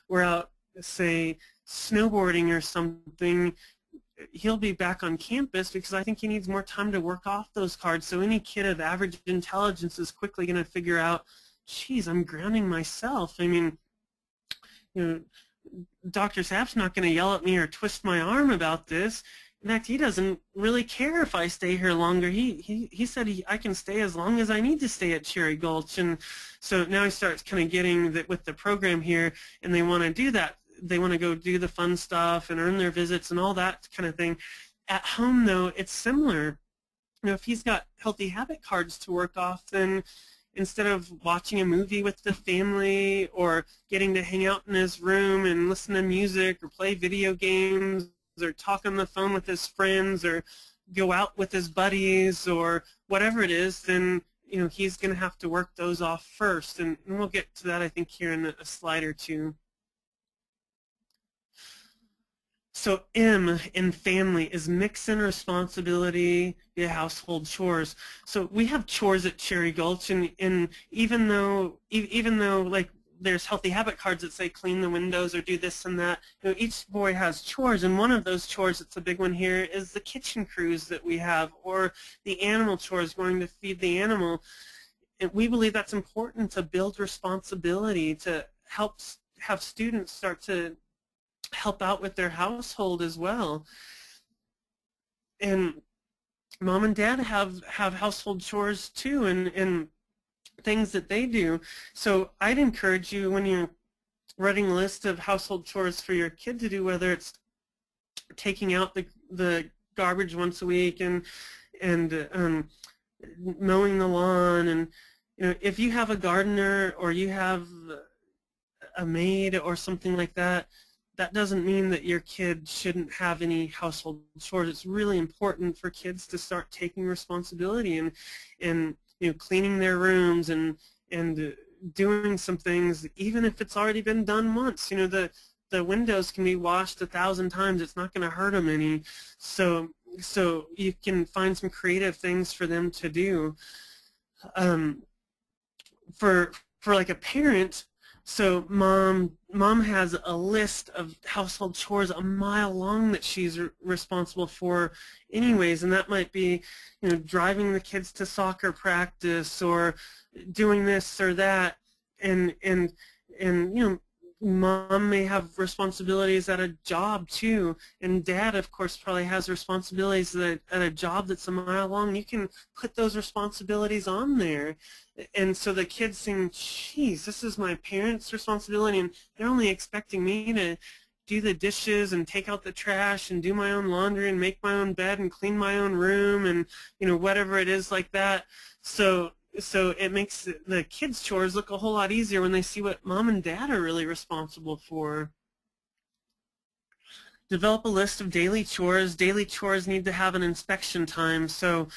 we're out, say, snowboarding or something, he'll be back on campus because I think he needs more time to work off those cards. So any kid of average intelligence is quickly going to figure out, geez, I'm grounding myself. I mean, you know, Dr. Sapp's not going to yell at me or twist my arm about this. In fact, he doesn't really care if I stay here longer. He said I can stay as long as I need to stay at Cherry Gulch. And so now he starts kind of getting that with the program here, and they want to do that. They want to go do the fun stuff and earn their visits and all that kind of thing. At home, though, it's similar. You know, if he's got healthy habit cards to work off, then instead of watching a movie with the family or getting to hang out in his room and listen to music or play video games or talk on the phone with his friends or go out with his buddies or whatever it is, then you know he's going to have to work those off first. And we'll get to that, I think, here in a slide or two. So M in family is mix-in responsibility via household chores. So we have chores at Cherry Gulch, and even though like there's healthy habit cards that say clean the windows or do this and that, you know, each boy has chores, and one of those chores that's a big one here is the kitchen crews that we have, or the animal chores, going to feed the animal. And we believe that's important to build responsibility, to help have students start to help out with their household as well. And mom and dad have household chores too, and things that they do. So I'd encourage you, when you're writing a list of household chores for your kid to do, whether it's taking out the garbage once a week and mowing the lawn, and you know, if you have a gardener or you have a maid or something like that, that doesn't mean that your kid shouldn't have any household chores. It's really important for kids to start taking responsibility and you know, cleaning their rooms and doing some things, even if it's already been done once. You know, the windows can be washed 1,000 times. It's not going to hurt them any. So you can find some creative things for them to do. For like a parent, so mom has a list of household chores a mile long that she's responsible for anyways, and that might be, you know, driving the kids to soccer practice or doing this or that, and you know, mom may have responsibilities at a job too, and dad of course probably has responsibilities at a job that's a mile long. You can put those responsibilities on there, and so the kids think, geez, this is my parents' responsibility, and they're only expecting me to do the dishes and take out the trash and do my own laundry and make my own bed and clean my own room and, you know, whatever it is like that. So it makes the kids' chores look a whole lot easier when they see what mom and dad are really responsible for. Develop a list of daily chores. Daily chores need to have an inspection time. So,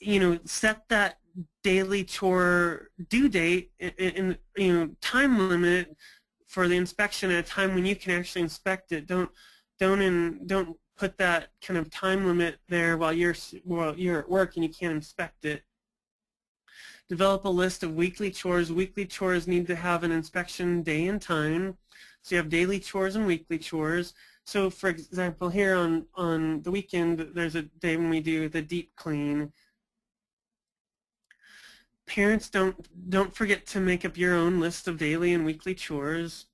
you know, set that daily chore due date and you know, time limit for the inspection at a time when you can actually inspect it. Don't put that kind of time limit there while you're at work and you can't inspect it. Develop a list of weekly chores. Weekly chores need to have an inspection day and time. So you have daily chores and weekly chores. So for example, here on the weekend, there's a day when we do the deep clean. Parents, don't forget to make up your own list of daily and weekly chores.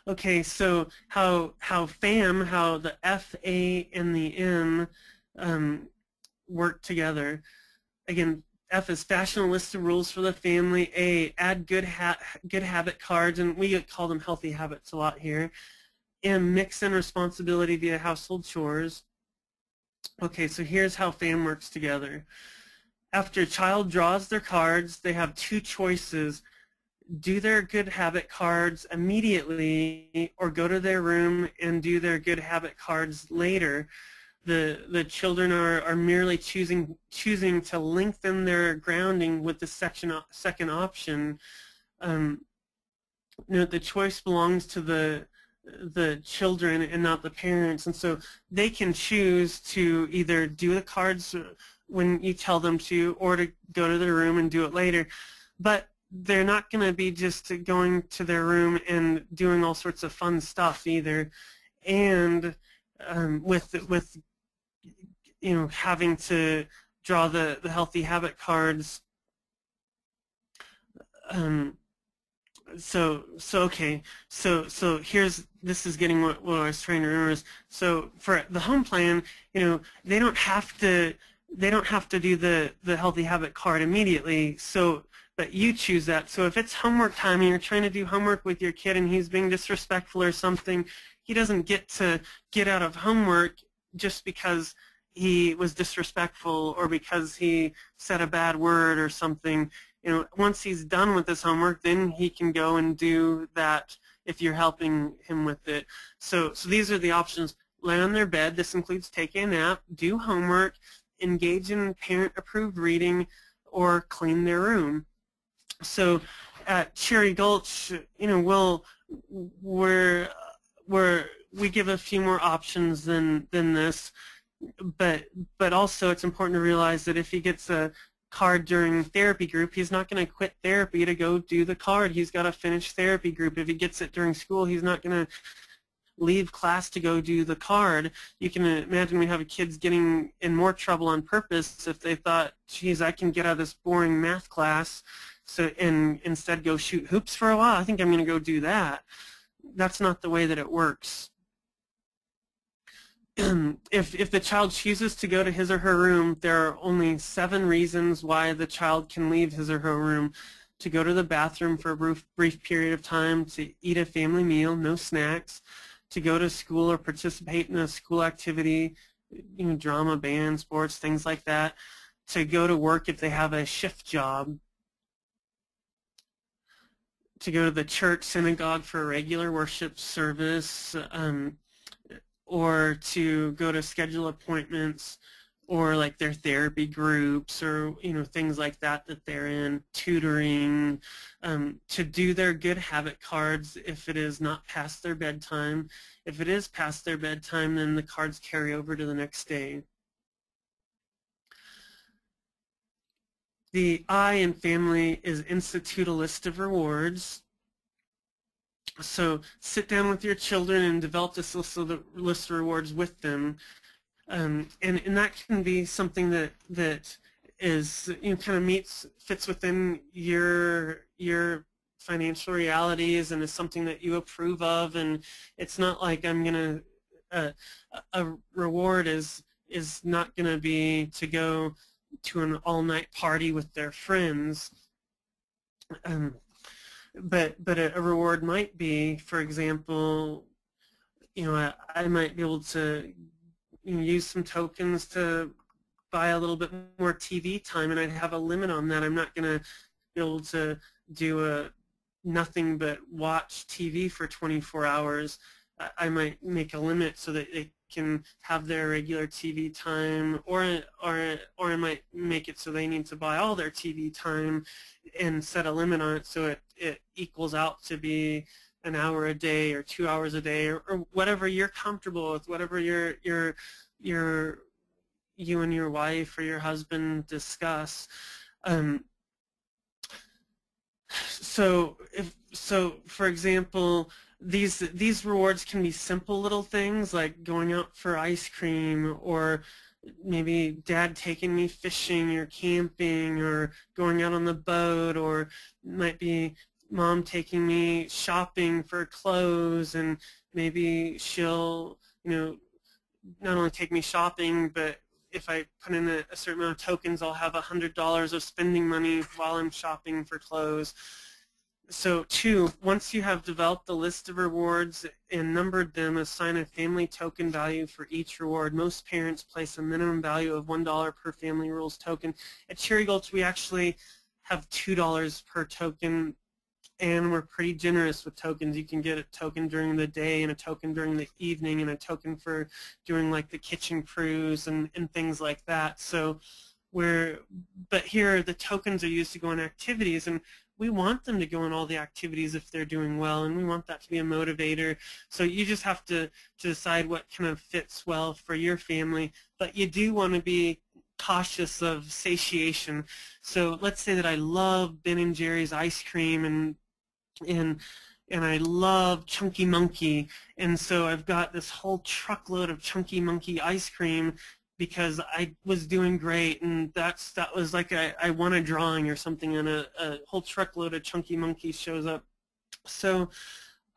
Okay, so how the F, A, and the M work together. Again, F is fashion a list of rules for the family. A, add good habit cards, and we call them healthy habits a lot here. M, mix in responsibility via household chores. Okay, so here's how FAM works together. After a child draws their cards, they have two choices: do their good habit cards immediately or go to their room and do their good habit cards later. The children are merely choosing to lengthen their grounding with the second option. Note the choice belongs to the children and not the parents, and so they can choose to either do the cards when you tell them to, or to go to their room and do it later. But they're not going to be just going to their room and doing all sorts of fun stuff either. And with having to draw the healthy habit cards. So this is getting what I was trying to remember is, so for the home plan, they don't have to do the healthy habit card immediately, so but you choose that. So if it's homework time and you're trying to do homework with your kid and he's being disrespectful or something, he doesn't get to get out of homework just because he was disrespectful or because he said a bad word or something. Once he's done with his homework, then he can go and do that if you're helping him with it. So these are the options. Lay on their bed. This includes taking a nap, do homework, engage in parent-approved reading, or clean their room. So at Cherry Gulch, we give a few more options than this, but also it's important to realize that if he gets a card during therapy group, he's not going to quit therapy to go do the card. He's got to finish therapy group. If he gets it during school, he's not going to leave class to go do the card. You can imagine we have kids getting in more trouble on purpose if they thought, geez, I can get out of this boring math class and instead go shoot hoops for a while. I think I'm going to go do that. That's not the way that it works. If the child chooses to go to his or her room, there are only 7 reasons why the child can leave his or her room: to go to the bathroom for a brief period of time, to eat a family meal, no snacks, to go to school or participate in a school activity, drama, band, sports, things like that, to go to work if they have a shift job, to go to the church, synagogue for a regular worship service, or to go to schedule appointments, or like their therapy groups, or things like that they're in, tutoring, to do their good habit cards if it is not past their bedtime. If it is past their bedtime, then the cards carry over to the next day. The I in family is institute a list of rewards. So sit down with your children and develop this list of rewards with them, and that can be something that is kind of fits within your financial realities and is something that you approve of. And it's not like I'm gonna a reward is not gonna be to go to an all-night party with their friends. But a reward might be, for example, I might be able to use some tokens to buy a little bit more TV time, and I'd have a limit on that. I'm not going to be able to do nothing but watch TV for 24 hours. I might make a limit so that they can have their regular TV time, or I might make it so they need to buy all their TV time and set a limit on it so it equals out to be an hour a day or 2 hours a day, or whatever you're comfortable with, whatever you and your wife or your husband discuss. So for example, these rewards can be simple little things like going out for ice cream, or maybe dad taking me fishing or camping, or going out on the boat, or might be mom taking me shopping for clothes, and maybe she'll not only take me shopping, but if I put in a certain amount of tokens, I'll have $100 of spending money while I'm shopping for clothes. So 2, once you have developed the list of rewards and numbered them, assign a family token value for each reward. Most parents place a minimum value of $1 per family rules token. At Cherry Gulch, we actually have $2 per token, and we're pretty generous with tokens. You can get a token during the day and a token during the evening and a token for doing like the kitchen crews and things like that. So but here the tokens are used to go on activities, and we want them to go on all the activities if they're doing well, and we want that to be a motivator. So you just have to decide what kind of fits well for your family, but you do want to be cautious of satiation. So let's say that I love Ben & Jerry's ice cream and and I love Chunky Monkey, and so I've got this whole truckload of Chunky Monkey ice cream because I was doing great, and that was like I won a drawing or something, and a whole truckload of Chunky Monkey shows up. So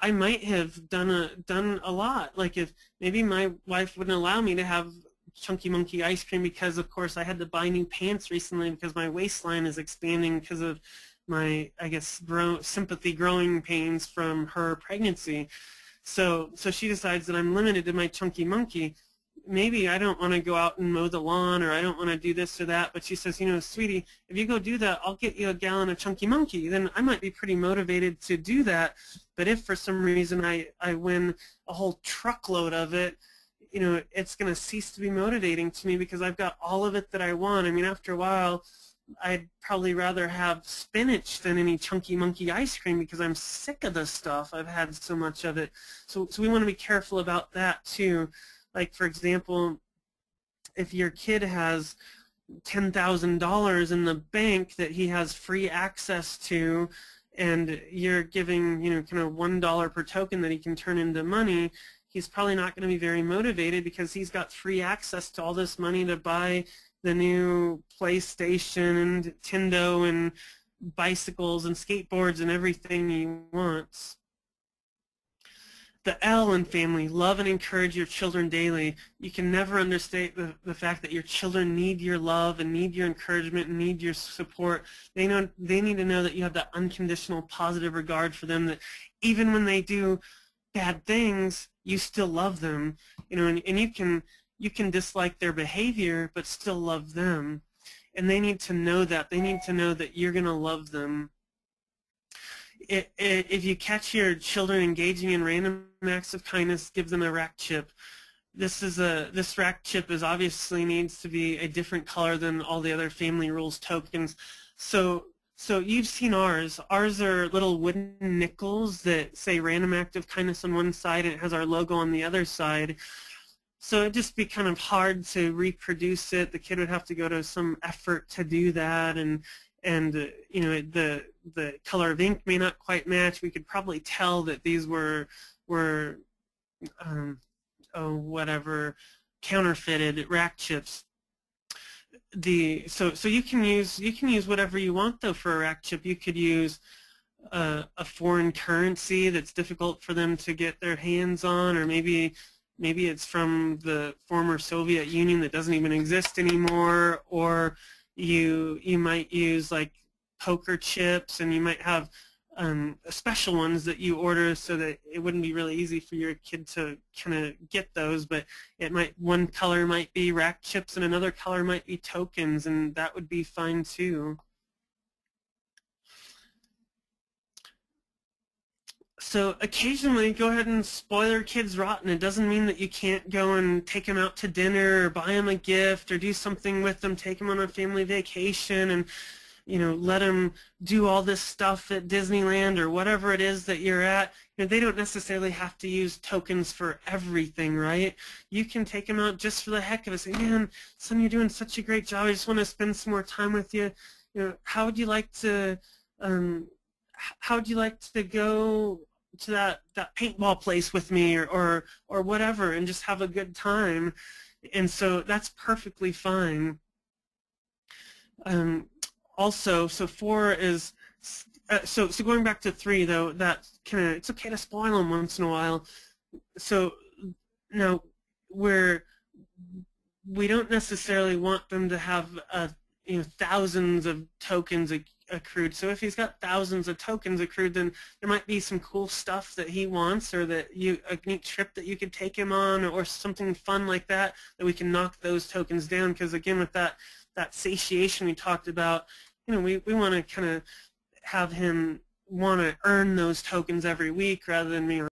I might have done a lot. Like if maybe my wife wouldn't allow me to have Chunky Monkey ice cream because, of course, I had to buy new pants recently because my waistline is expanding because of my, I guess, sympathy growing pains from her pregnancy. So she decides that I'm limited to my Chunky Monkey. Maybe I don't want to go out and mow the lawn, or I don't want to do this or that, but she says, you know, sweetie, if you go do that, I'll get you a gallon of Chunky Monkey. Then I might be pretty motivated to do that. But if for some reason I win a whole truckload of it, you know, it's going to cease to be motivating to me because I've got all of it that I want. I mean, after a while, I'd probably rather have spinach than any Chunky Monkey ice cream because I'm sick of this stuff. I've had so much of it. So we want to be careful about that too. Like, for example, if your kid has $10,000 in the bank that he has free access to, and you're giving, you know, kind of $1 per token that he can turn into money, he's probably not going to be very motivated because he's got free access to all this money to buy the new PlayStation and Nintendo and bicycles and skateboards and everything he wants. The L in family, love and encourage your children daily. You can never understate the fact that your children need your love and need your encouragement and need your support. They need to know that you have that unconditional positive regard for them, that even when they do bad things, you still love them. You know, and you can dislike their behavior but still love them. And they need to know that. They need to know that you're going to love them. If you catch your children engaging in random acts of kindness, give them a rack chip. This rack chip obviously needs to be a different color than all the other family rules tokens. So you've seen ours. Ours are little wooden nickels that say random act of kindness on one side, and it has our logo on the other side. So it'd just be kind of hard to reproduce it. The kid would have to go to some effort to do that, and you know, the color of ink may not quite match. We could probably tell that these were whatever, counterfeited rack chips. So you can use whatever you want though for a rack chip. You could use a foreign currency that's difficult for them to get their hands on, or maybe it's from the former Soviet Union that doesn't even exist anymore, or you might use like poker chips, and you might have special ones that you order so that it wouldn't be really easy for your kid to kind of get those, but one color might be rack chips and another color might be tokens, and that would be fine too. So occasionally go ahead and spoil your kids rotten. It doesn't mean that you can't go and take them out to dinner or buy them a gift or do something with them, take them on a family vacation, and you know, let them do all this stuff at Disneyland or whatever it is that you're at. You know, they don't necessarily have to use tokens for everything, right? You can take them out just for the heck of it. Say, man, son, you're doing such a great job. I just want to spend some more time with you. You know, how would you like to go to that paintball place with me, or whatever, and just have a good time? And so that's perfectly fine. Also, so 4 is so going back to 3 though, that it's okay to spoil them once in a while. So now we don't necessarily want them to have you know, thousands of tokens accrued. So if he's got thousands of tokens accrued, then there might be some cool stuff that he wants, or a neat trip that you could take him on, or something fun like that we can knock those tokens down. Because again, with that satiation we talked about, you know, we want to kind of have him want to earn those tokens every week rather than, you know,